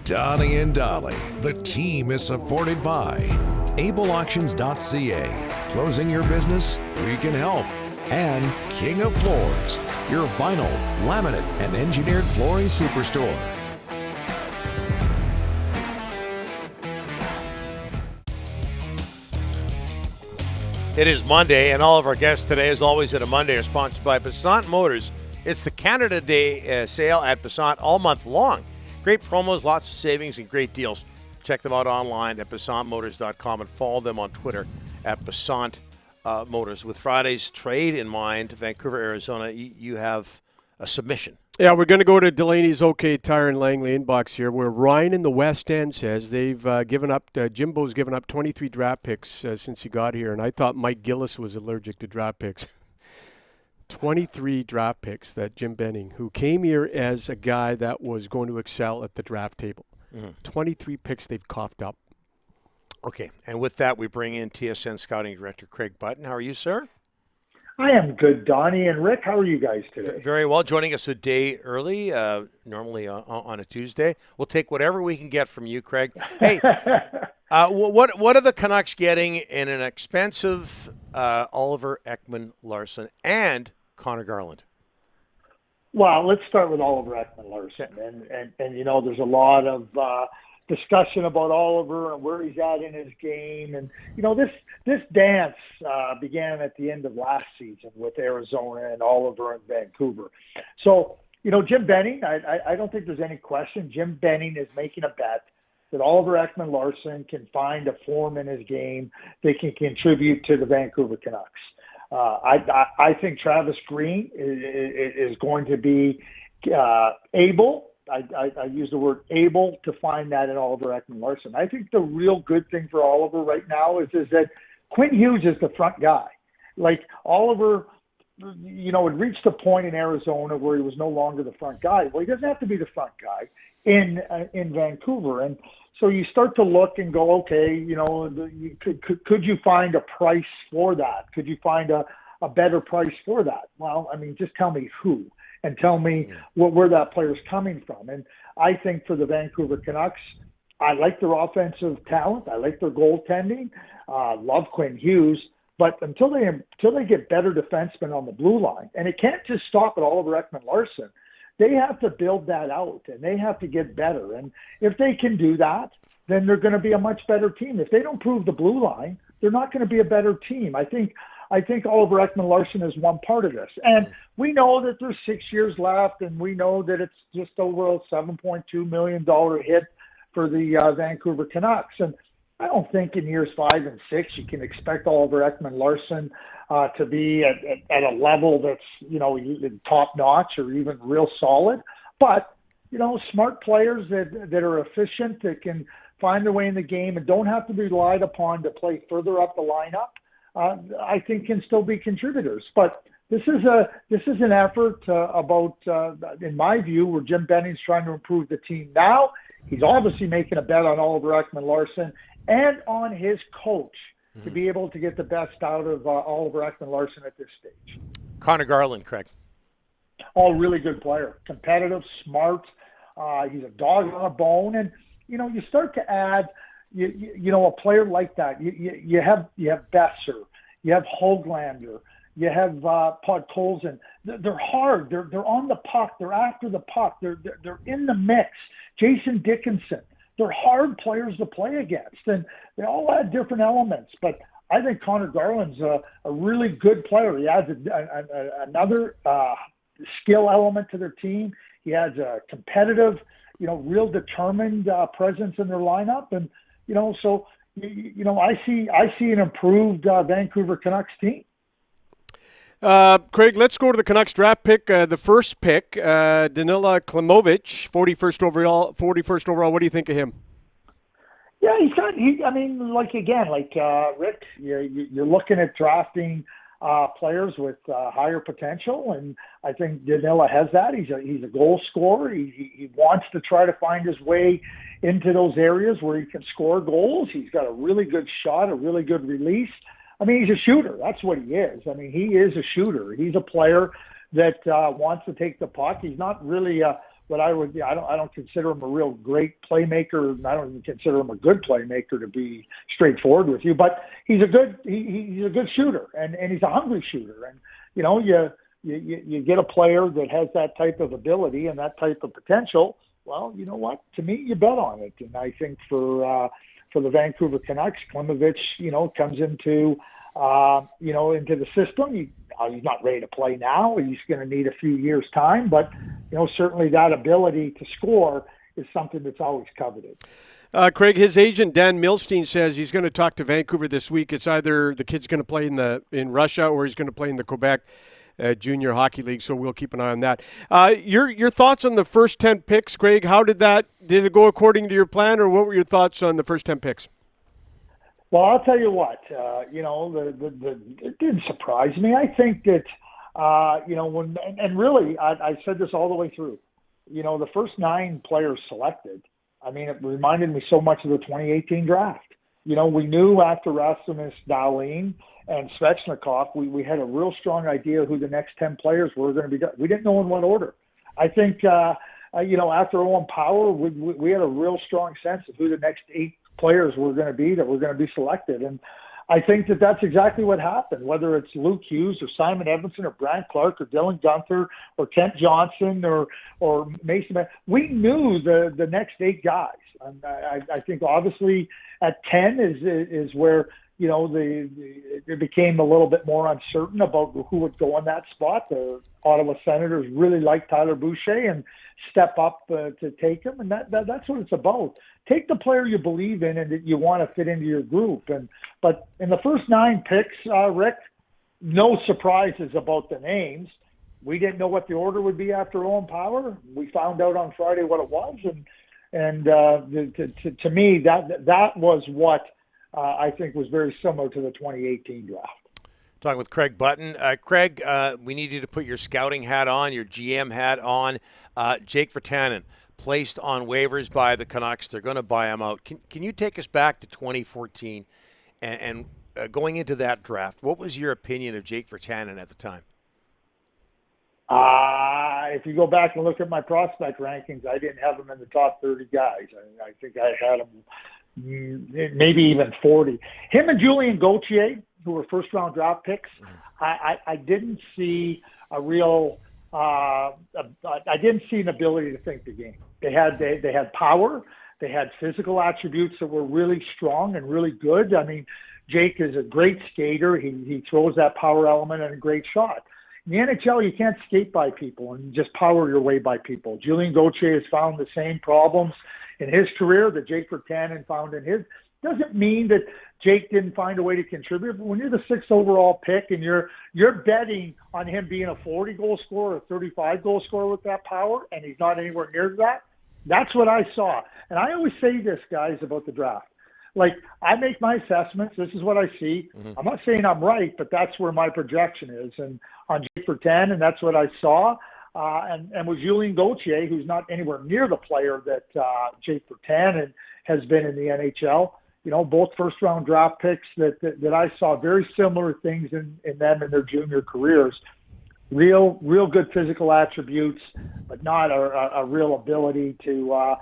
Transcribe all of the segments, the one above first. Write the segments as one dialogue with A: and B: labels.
A: Donnie and Dolly. The team is supported by AbleAuctions.ca. Closing your business? We can help. And King of Floors, your vinyl, laminate, and engineered flooring superstore.
B: It is Monday, and all of our guests today, as always at a Monday, are sponsored by Passat Motors. It's the Canada Day sale at Passat all month long. Great promos, lots of savings, and great deals. Check them out online at PassatMotors.com and follow them on Twitter at Passat Motors. With Friday's trade in mind, Vancouver, Arizona, you have a submission.
C: Yeah, we're going to go to Delaney's OK Tire and Langley inbox here, where Ryan in the West End says they've given up, Jimbo's given up 23 draft picks since he got here, and I thought Mike Gillis was allergic to draft picks. 23 draft picks that Jim Benning, who came here as a guy that was going to excel at the draft table. 23 picks they've coughed up.
B: Okay, and with that, we bring in TSN Scouting Director Craig Button. How are you, sir?
D: I am good, Donnie and Rick. How are you guys today?
B: Very well. Joining us a day early, normally on a Tuesday. We'll take whatever we can get from you, Craig. Hey, what are the Canucks getting in an expensive Oliver Ekman-Larsson and Connor Garland?
D: Well, let's start with Oliver Ekman-Larsson. And you know, there's a lot of discussion about Oliver and where he's at in his game. And, you know, this dance began at the end of last season with Arizona and Oliver and Vancouver. So, you know, Jim Benning, I don't think there's any question. Jim Benning is making a bet that Oliver Ekman-Larsson can find a form in his game that can contribute to the Vancouver Canucks. I think Travis Green is going to be able, I use the word able, to find that in Oliver Ekman-Larsson. I think the real good thing for Oliver right now is that Quinn Hughes is the front guy. Like Oliver, you know, had reached a point in Arizona where he was no longer the front guy. Well, he doesn't have to be the front guy in Vancouver. And so you start to look and go, okay, you know, could you find a price for that? Could you find a better price for that? Well, I mean, just tell me who and tell me where that player's coming from. And I think for the Vancouver Canucks, I like their offensive talent. I like their goaltending. Love Quinn Hughes. But until they get better defensemen on the blue line, and it can't just stop at Oliver Ekman-Larsson, they have to build that out, and they have to get better. And if they can do that, then they're going to be a much better team. If they don't improve the blue line, they're not going to be a better team. I think Oliver Ekman-Larsson is one part of this. And we know that there's 6 years left, and we know that it's just over a $7.2 million hit for the Vancouver Canucks. And I don't think in years 5 and 6 you can expect Oliver Ekman-Larsson to be at a level that's, you know, top-notch or even real solid. But, you know, smart players that are efficient, that can find their way in the game and don't have to be relied upon to play further up the lineup, I think can still be contributors. But this is an effort about, in my view, where Jim Benning's trying to improve the team now. He's obviously making a bet on Oliver Ekman-Larsson and on his coach to be able to get the best out of Oliver Ekman-Larsson at this stage.
B: Connor Garland, Craig.
D: Really good player. Competitive, smart. He's a dog on a bone. And, you know, you start to add, you know, a player like that. You have Besser. You have Höglander. You have Podkolzin. They're hard. They're on the puck. They're after the puck. They're in the mix. Jason Dickinson. They're hard players to play against, and they all add different elements. But I think Connor Garland's a really good player. He adds another skill element to their team. He adds a competitive, you know, real determined presence in their lineup, and you know, so you know, I see an improved Vancouver Canucks team.
C: Craig, let's go to the Canucks draft pick. The first pick, Danila Klemovich, 41st overall. What do you think of him?
D: Yeah, I mean, like Rick, you're looking at drafting players with higher potential, and I think Danila has that. He's a goal scorer. He wants to try to find his way into those areas where he can score goals. He's got a really good shot, a really good release. I mean, he's a shooter. That's what he is. I mean, he is a shooter. He's a player that wants to take the puck. He's not really a I don't consider him a real great playmaker. And I don't even consider him a good playmaker, to be straightforward with you. But he's a good shooter, and he's a hungry shooter. And you get a player that has that type of ability and that type of potential. Well, you know what? To me, you bet on it. And I think for the Vancouver Canucks, Klemovich, comes into the system. He's not ready to play now. He's going to need a few years' time, but certainly that ability to score is something that's always coveted.
C: Craig, his agent Dan Milstein says he's going to talk to Vancouver this week. It's either the kid's going to play in Russia or he's going to play in the Quebec Junior Hockey League. So we'll keep an eye on that. Your thoughts on the first 10 picks, Craig? How did it go according to your plan, or what were your thoughts on the first 10 picks?
D: Well, I'll tell you what, it didn't surprise me. I think that, really, I said this all the way through, the first 9 players selected, it reminded me so much of the 2018 draft. We knew after Rasmus Dahlin and Svechnikov, we had a real strong idea who the next 10 players were going to be. We didn't know in what order. I think, after Owen Power, we had a real strong sense of who the next 8 players were going to be that were going to be selected. And I think that that's exactly what happened, whether it's Luke Hughes or Simon Edmondson or Brant Clark or Dylan Gunther or Kent Johnson or Mason. We knew the next 8 guys. And I think obviously at 10 is where, it became a little bit more uncertain about who would go in that spot. The Ottawa Senators really like Tyler Boucher and step up to take him, and that's what it's about. Take the player you believe in and that you want to fit into your group. But in the first 9 picks, Rick, no surprises about the names. We didn't know what the order would be after Owen Power. We found out on Friday what it was, and to me that was what I think was very similar to the 2018 draft.
B: Talking with Craig Button. Craig, we need you to put your scouting hat on, your GM hat on. Jake Virtanen, placed on waivers by the Canucks. They're going to buy him out. Can you take us back to 2014 and going into that draft? What was your opinion of Jake Virtanen at the time?
D: If you go back and look at my prospect rankings, I didn't have him in the top 30 guys. I think I had him maybe even 40. Him and Julien Gauthier, who were first-round draft picks, I didn't see a real I didn't see an ability to think the game. They had power. They had physical attributes that were really strong and really good. Jake is a great skater. He throws that power element and a great shot. In the NHL, you can't skate by people and just power your way by people. Julien Gauthier has found the same problems in his career that Jake Virtanen found in his. Doesn't mean that Jake didn't find a way to contribute, but when you're the 6th overall pick and you're betting on him being a 40-goal scorer, a 35-goal scorer with that power, and he's not anywhere near that, that's what I saw. And I always say this, guys, about the draft. I make my assessments. This is what I see. Mm-hmm. I'm not saying I'm right, but that's where my projection is. And on Jake Virtanen, that's what I saw. And with Julien Gauthier, who's not anywhere near the player that Jake Virtanen has been in the NHL, both first-round draft picks that I saw very similar things in them in their junior careers. Real good physical attributes, but not a real ability to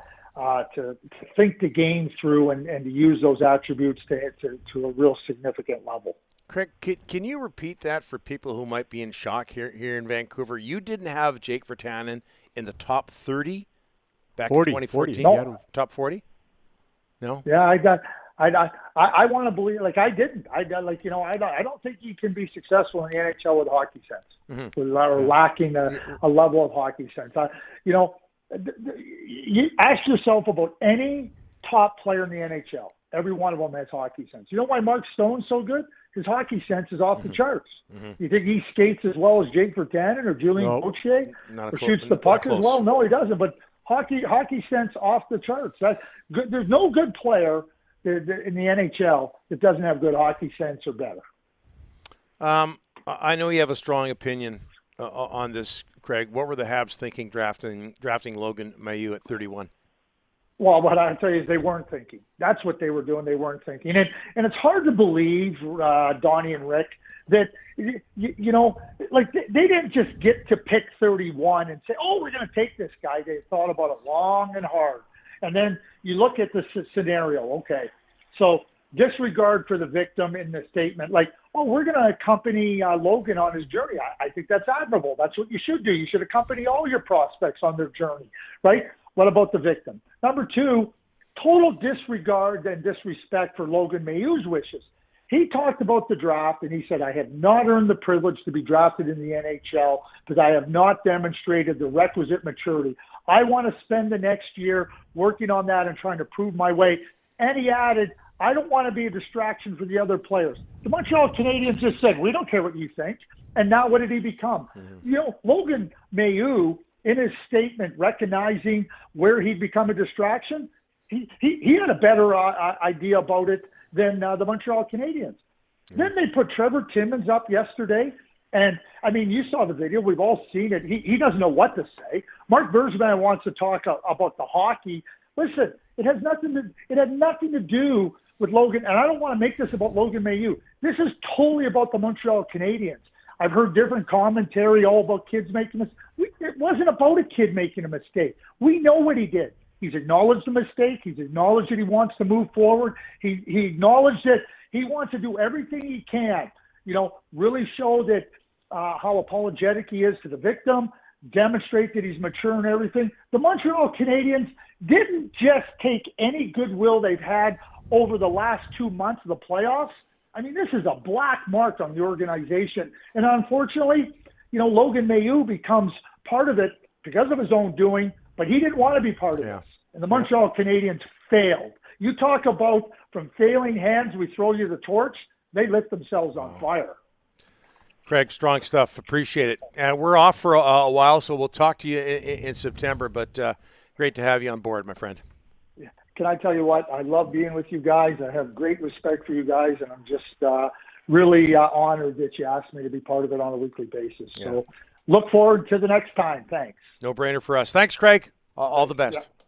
D: think the game through and to use those attributes to a real significant level.
B: Craig, can you repeat that for people who might be in shock here in Vancouver? You didn't have Jake Virtanen in the top 30 back in 2014?
D: No.
B: Top 40? No?
D: Yeah, I want to believe, I didn't. I don't think you can be successful in the NHL with hockey sense, or lacking a level of hockey sense. You ask yourself about any top player in the NHL. Every one of them has hockey sense. You know why Mark Stone's so good? His hockey sense is off the charts. Mm-hmm. You think he skates as well as Jake Virtanen or Julien Gauthier, or shoots the puck as well? No, he doesn't. But hockey sense off the charts. There's no good player in the NHL that doesn't have good hockey sense or better.
B: I know you have a strong opinion on this, Craig. What were the Habs thinking drafting Logan May at 31?
D: Well, what I'll tell you is they weren't thinking. That's what they were doing. They weren't thinking. And it's hard to believe, Donnie and Rick, that, you know, like they didn't just get to pick 31 and say, oh, we're going to take this guy. They thought about it long and hard. And then you look at the scenario. Okay, so disregard for the victim in the statement, like, oh, we're going to accompany Logan on his journey. I think that's admirable. That's what you should do. You should accompany all your prospects on their journey, right? What about the victim? Number two, total disregard and disrespect for Logan May's wishes. He talked about the draft, and he said, I have not earned the privilege to be drafted in the NHL because I have not demonstrated the requisite maturity. I want to spend the next year working on that and trying to prove my way. And he added, I don't want to be a distraction for the other players. The Montreal Canadiens just said, we don't care what you think. And now what did he become? Mm-hmm. You know, Logan May, in his statement recognizing where he'd become a distraction, he had a better idea about it than the Montreal Canadiens. Mm-hmm. Then they put Trevor Timmins up yesterday. And, I mean, you saw the video. We've all seen it. He doesn't know what to say. Mark Bergevin wants to talk about the hockey. Listen, it had nothing to do with Logan. And I don't want to make this about Logan May. This is totally about the Montreal Canadiens. I've heard different commentary all about kids making mistakes. It wasn't about a kid making a mistake. We know what he did. He's acknowledged the mistake. He's acknowledged that he wants to move forward. He acknowledged that he wants to do everything he can, you know, really show that how apologetic he is to the victim, demonstrate that he's mature and everything. The Montreal Canadiens didn't just take any goodwill they've had over the last 2 months of the playoffs. I mean, this is a black mark on the organization. And unfortunately, you know, Logan May becomes part of it because of his own doing, but he didn't want to be part of this. And the Montreal Canadiens failed. You talk about from failing hands, we throw you the torch. They lit themselves on fire.
B: Craig, strong stuff. Appreciate it. And we're off for a while, so we'll talk to you in September. But great to have you on board, my friend.
D: Yeah. Can I tell you what? I love being with you guys. I have great respect for you guys, and I'm just really honored that you asked me to be part of it on a weekly basis. Yeah. So look forward to the next time. Thanks.
B: No brainer for us. Thanks, Craig. All the best. Yeah.